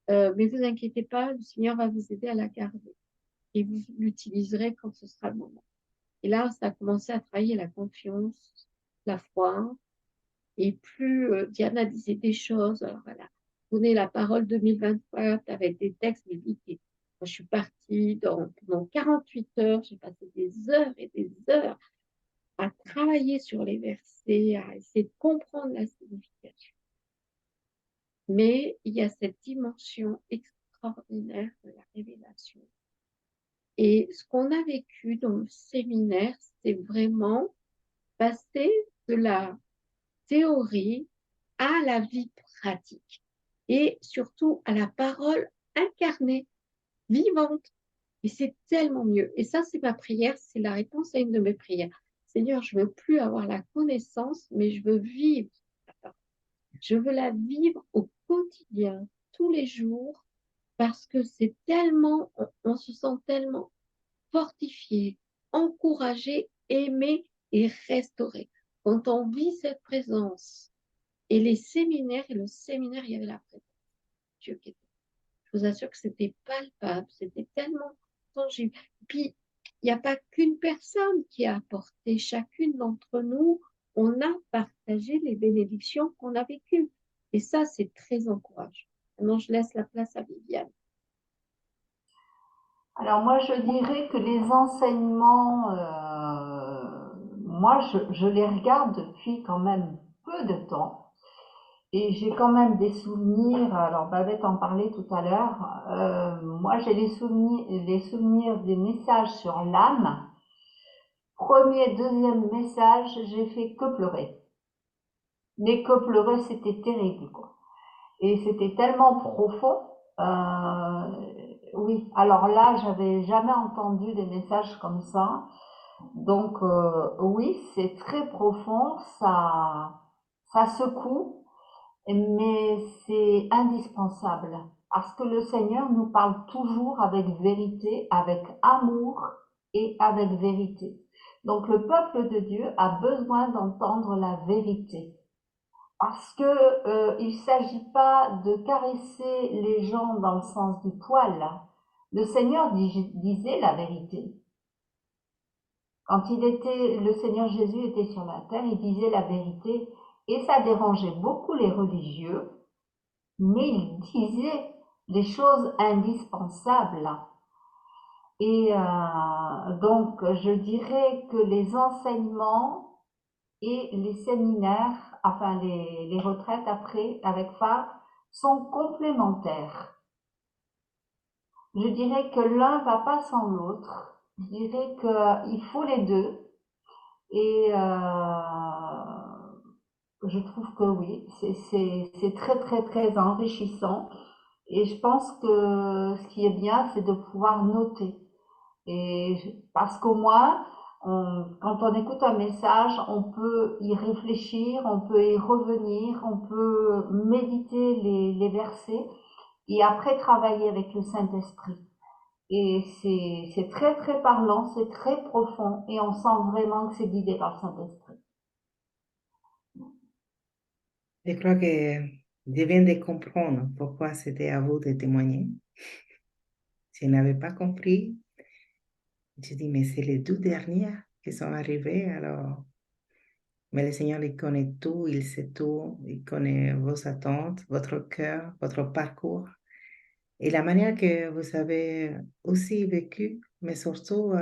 B: mais vous inquiétez pas, le Seigneur va vous aider à la garder. Et vous l'utiliserez quand ce sera le moment. Et là, ça a commencé à travailler la confiance, la foi. Et plus Diana disait des choses, alors elle a donné la parole 2024 avec des textes bibliques. Moi, je suis partie pendant 48 heures, j'ai passé des heures et des heures à travailler sur les versets, à essayer de comprendre la signification. Mais il y a cette dimension extraordinaire de la révélation. Et ce qu'on a vécu dans le séminaire, c'est vraiment passer de la théorie à la vie pratique et surtout à la parole incarnée, vivante. Et c'est tellement mieux. Et ça, c'est ma prière, c'est la réponse à une de mes prières. Seigneur, je veux plus avoir la connaissance, mais je veux vivre la parole. Je veux la vivre au quotidien, tous les jours, parce que c'est tellement, on se sent tellement fortifié, encouragé, aimé et restauré. Quand on vit cette présence, et les séminaires, et le séminaire, il y avait la présence de Dieu qui était. Je vous assure que c'était palpable, c'était tellement tangible. Puis, il n'y a pas qu'une personne qui a apporté. Chacune d'entre nous, on a partagé les bénédictions qu'on a vécues. Et ça, c'est très encourageant. Maintenant, je laisse la place à Viviane.
C: Alors moi, je dirais que les enseignements, moi, je les regarde depuis quand même peu de temps. Et j'ai quand même des souvenirs, alors Babette en parlait tout à l'heure, moi j'ai les souvenirs des messages sur l'âme. Premier, deuxième message, j'ai fait que pleurer. Mais que pleurer, c'était terrible, quoi. Et c'était tellement profond. Oui, alors là, j'avais jamais entendu des messages comme ça. Donc oui, c'est très profond, ça secoue, mais c'est indispensable parce que le Seigneur nous parle toujours avec vérité, avec amour et avec vérité. Donc le peuple de Dieu a besoin d'entendre la vérité parce que il s'agit pas de caresser les gens dans le sens du poil. Le Seigneur disait la vérité. Quand le Seigneur Jésus était sur la terre, il disait la vérité et ça dérangeait beaucoup les religieux, mais il disait les choses indispensables. Et donc, je dirais que les enseignements et les séminaires, enfin les retraites après, avec Phare, sont complémentaires. Je dirais que l'un va pas sans l'autre. Je dirais qu'il faut les deux. Et je trouve que oui, c'est très très très enrichissant. Et je pense que ce qui est bien, c'est de pouvoir noter. Parce qu'au moins, quand on écoute un message, on peut y réfléchir, on peut y revenir, on peut méditer les versets et après travailler avec le Saint-Esprit. Et c'est très très parlant, c'est très profond et on sent vraiment que c'est guidé par le Saint-Esprit.
A: Je crois que je viens de comprendre pourquoi c'était à vous de témoigner. Je n'avais pas compris. Je dis, mais c'est les deux dernières qui sont arrivées, alors. Mais le Seigneur, il connaît tout, il sait tout, il connaît vos attentes, votre cœur, votre parcours et la manière que vous avez aussi vécu, mais surtout,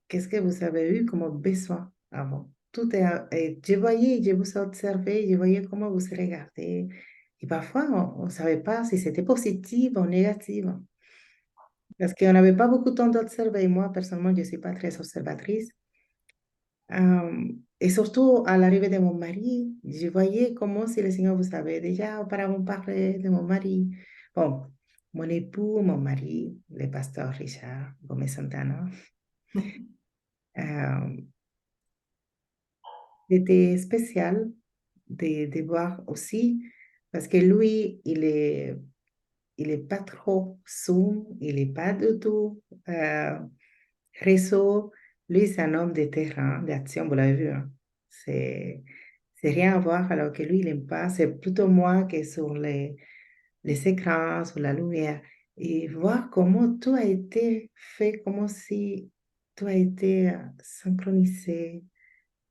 A: qu'est-ce que vous avez eu comme besoin avant. Tout est, et je voyais, je vous observais, je voyais comment vous se regardez. Et parfois, on ne savait pas si c'était positif ou négatif. Parce qu'on n'avait pas beaucoup de temps d'observer. Moi, personnellement, je ne suis pas très observatrice. Et surtout, à l'arrivée de mon mari, je voyais comment si le Seigneur vous savait déjà auparavant parlé de mon mari. Bon, mon époux, mon mari, le pasteur Richard Gomez Santana, euh, c'était spécial de voir aussi, parce que lui, il est pas trop Zoom, il est pas du tout réseau. Lui, c'est un homme de terrain, d'action, vous l'avez vu, hein. C'est, c'est rien à voir, alors que lui, il n'aime pas. C'est plutôt moi qui est sur les écrans, sur la lumière. Et voir comment tout a été fait, comme si tout a été synchronisé.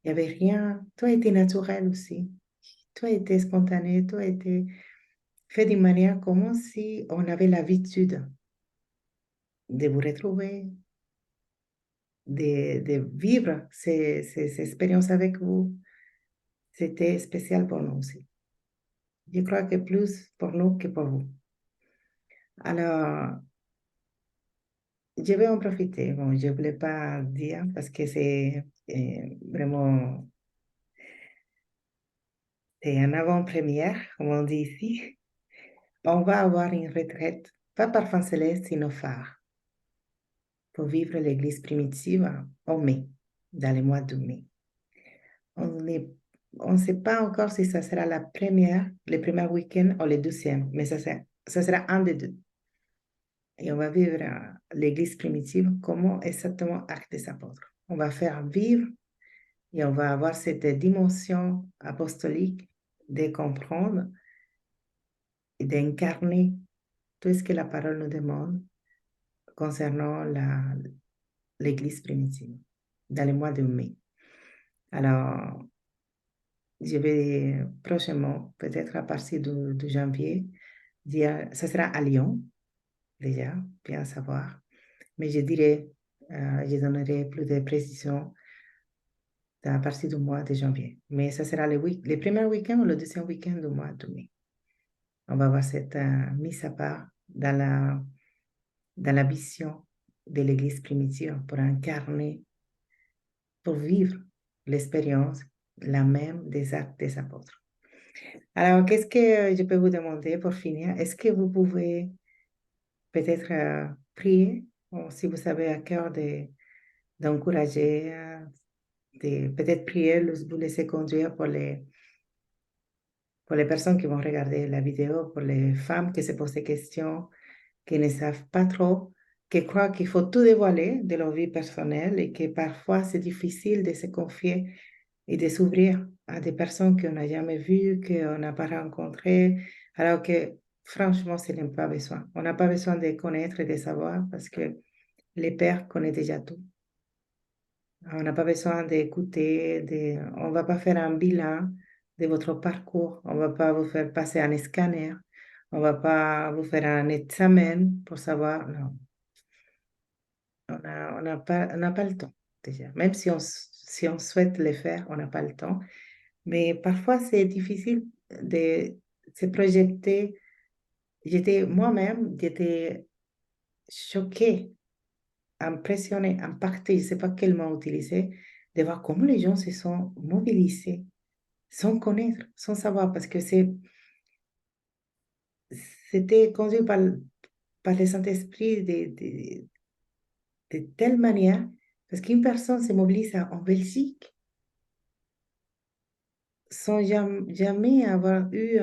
A: Il n'y avait rien. Tout a été naturel aussi. Tout a été spontané, tout a été fait d'une manière comme si on avait l'habitude de vous retrouver, de vivre ces expériences avec vous. C'était spécial pour nous aussi. Je crois que plus pour nous que pour vous. Alors, je vais en profiter. Bon, je ne voulais pas dire parce que c'est vraiment c'est un avant-première, comme on dit ici. On va avoir une retraite, pas par Fan Céleste, sinon phare, pour vivre l'église primitive en mai, dans le mois de mai. On ne sait pas encore si ça sera la première, le premier week-end ou le deuxième, mais ça sera un des deux. Et on va vivre l'église primitive comme exactement Actes des Apôtres. On va faire vivre et on va avoir cette dimension apostolique de comprendre et d'incarner tout ce que la parole nous demande concernant l'Église primitive dans le mois de mai. Alors, je vais prochainement, peut-être à partir de janvier, dire, ça sera à Lyon, déjà, bien savoir. Mais je dirai, je donnerai plus de précisions à partir du mois de janvier. Mais ça sera le premier week-end ou le deuxième week-end du mois de mai. On va voir cette mise à part dans la vision de l'Église primitive pour incarner, pour vivre l'expérience, la même des actes des apôtres. Alors, qu'est-ce que je peux vous demander pour finir? Est-ce que vous pouvez peut-être prier, ou si vous avez à cœur d'encourager, de peut-être prier, vous laisser conduire pour les personnes qui vont regarder la vidéo, pour les femmes qui se posent des questions, qui ne savent pas trop, qui croient qu'il faut tout dévoiler de leur vie personnelle et que parfois c'est difficile de se confier et de s'ouvrir à des personnes qu'on n'a jamais vues, qu'on n'a pas rencontrées, alors que franchement, ce n'est pas besoin. On n'a pas besoin de connaître et de savoir parce que les pères connaissent déjà tout. On n'a pas besoin d'écouter, on ne va pas faire un bilan de votre parcours, on ne va pas vous faire passer un scanner, on ne va pas vous faire un examen pour savoir, non, on n'a pas le temps déjà. Même si on souhaite le faire, on n'a pas le temps. Mais parfois, c'est difficile de se projeter. Moi-même, j'étais choquée, impressionnée, impactée, je ne sais pas quel mot utiliser, de voir comment les gens se sont mobilisés sans connaître, sans savoir, parce que c'était conduit par le Saint-Esprit de telle manière, parce qu'une personne se mobilise en Belgique sans jamais avoir eu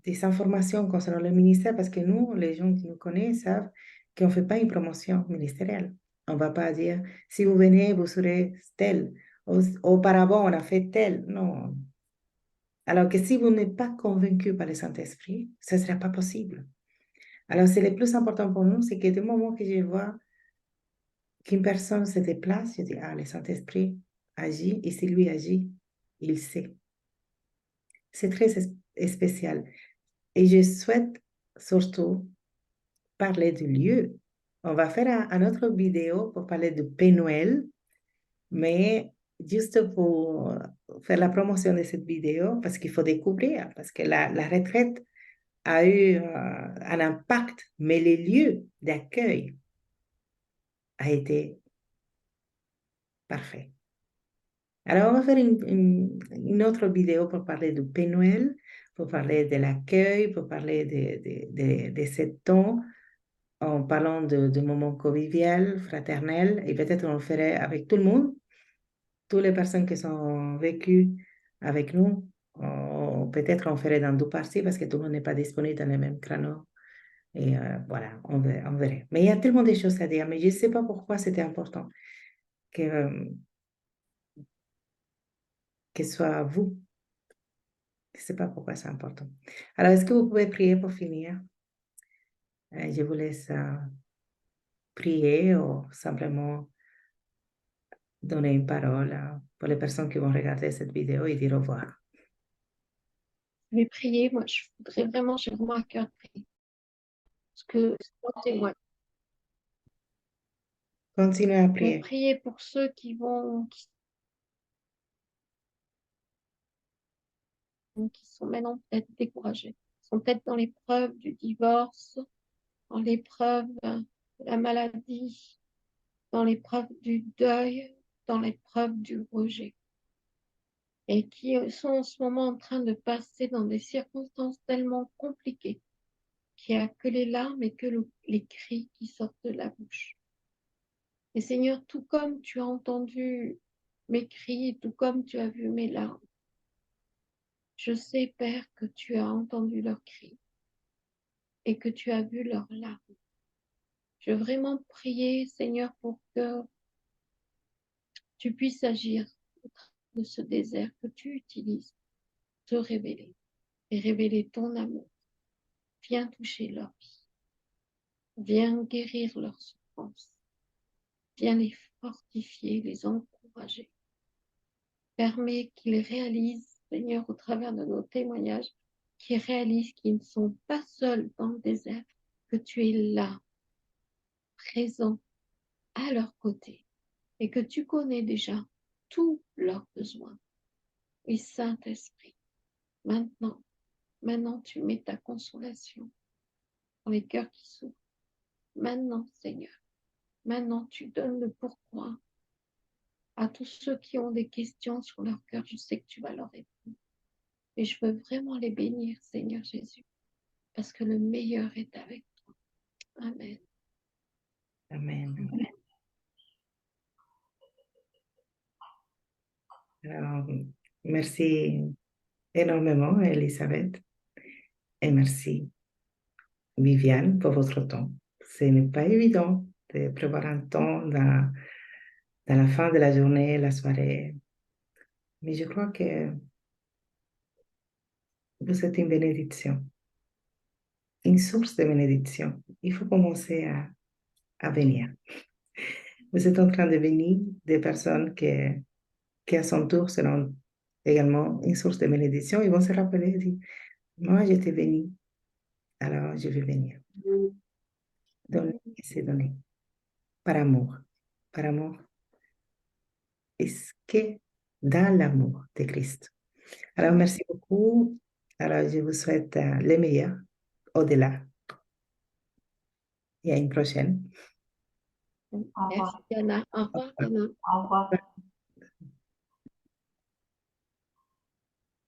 A: des informations concernant le ministère, parce que nous, les gens qui nous connaissent savent qu'on ne fait pas une promotion ministérielle. On ne va pas dire, si vous venez, vous serez tel. Auparavant, on a fait tel. Non. Alors que si vous n'êtes pas convaincu par le Saint-Esprit, ce ne sera pas possible. Alors, c'est le plus important pour nous, c'est que du moment que je vois qu'une personne se déplace, je dis, ah, le Saint-Esprit agit, et si lui agit, il sait. C'est très spécial. Et je souhaite surtout parler du lieu. On va faire un autre vidéo pour parler de Père Noël, mais juste pour faire la promotion de cette vidéo, parce qu'il faut découvrir, parce que la retraite a eu un impact, mais les lieux d'accueil a été parfait. Alors, on va faire une autre vidéo pour parler du Père Noël, pour parler de l'accueil, pour parler de ce temps en parlant de moments convivial, fraternel, et peut-être on le ferait avec tout le monde, toutes les personnes qui sont vécues avec nous, peut-être on ferait dans deux parties parce que tout le monde n'est pas disponible dans le même créneau. Et voilà, on verrait. Mais il y a tellement de choses à dire, mais je ne sais pas pourquoi c'était important que ce soit vous. Je ne sais pas pourquoi c'est important. Alors, est-ce que vous pouvez prier pour finir? Je vous laisse prier ou simplement donner une parole pour les personnes qui vont regarder cette vidéo et dire au revoir.
B: Je vais prier, moi, j'ai vraiment à cœur de prier. Parce que c'est mon témoin.
A: Continuez à
B: Je vais
A: prier.
B: prier pour ceux qui sont maintenant peut-être découragés, qui sont peut-être dans l'épreuve du divorce, dans l'épreuve de la maladie, dans l'épreuve du deuil, dans l'épreuve du rejet, et qui sont en ce moment en train de passer dans des circonstances tellement compliquées qu'il n'y a que les larmes et que les cris qui sortent de la bouche. Et Seigneur, tout comme tu as entendu mes cris, tout comme tu as vu mes larmes, je sais, Père, que tu as entendu leurs cris et que tu as vu leurs larmes. Je veux vraiment prier, Seigneur, pour que tu puisses agir de ce désert que tu utilises, te révéler et révéler ton amour. Viens toucher leur vie. Viens guérir leur souffrance. Viens les fortifier, les encourager. Permets qu'ils réalisent, Seigneur, au travers de nos témoignages, qu'ils réalisent qu'ils ne sont pas seuls dans le désert, que tu es là, présent, à leur côté, et que tu connais déjà tous leurs besoins. Et Saint-Esprit, maintenant, tu mets ta consolation dans les cœurs qui souffrent. Maintenant, Seigneur, maintenant, tu donnes le pourquoi à tous ceux qui ont des questions sur leur cœur. Je sais que tu vas leur répondre. Et je veux vraiment les bénir, Seigneur Jésus, parce que le meilleur est avec toi. Amen.
A: Amen. Alors, merci énormément, Elisabeth, et merci, Viviane, pour votre temps. Ce n'est pas évident de prévoir un temps dans la fin de la journée, la soirée, mais je crois que vous êtes une bénédiction, une source de bénédiction. Il faut commencer à venir. Vous êtes en train de bénir des personnes qui à son tour seront également une source de bénédiction. Ils vont se rappeler et dire, moi, je t'ai béni, alors je vais venir. Donner et c'est donner. Par amour. Par amour. Est-ce que dans l'amour de Christ. Alors, merci beaucoup. Alors, je vous souhaite le meilleur au-delà. Et à une prochaine.
C: Au
B: Merci,
C: revoir.
B: Anna. Au revoir, Anna.
C: Au revoir.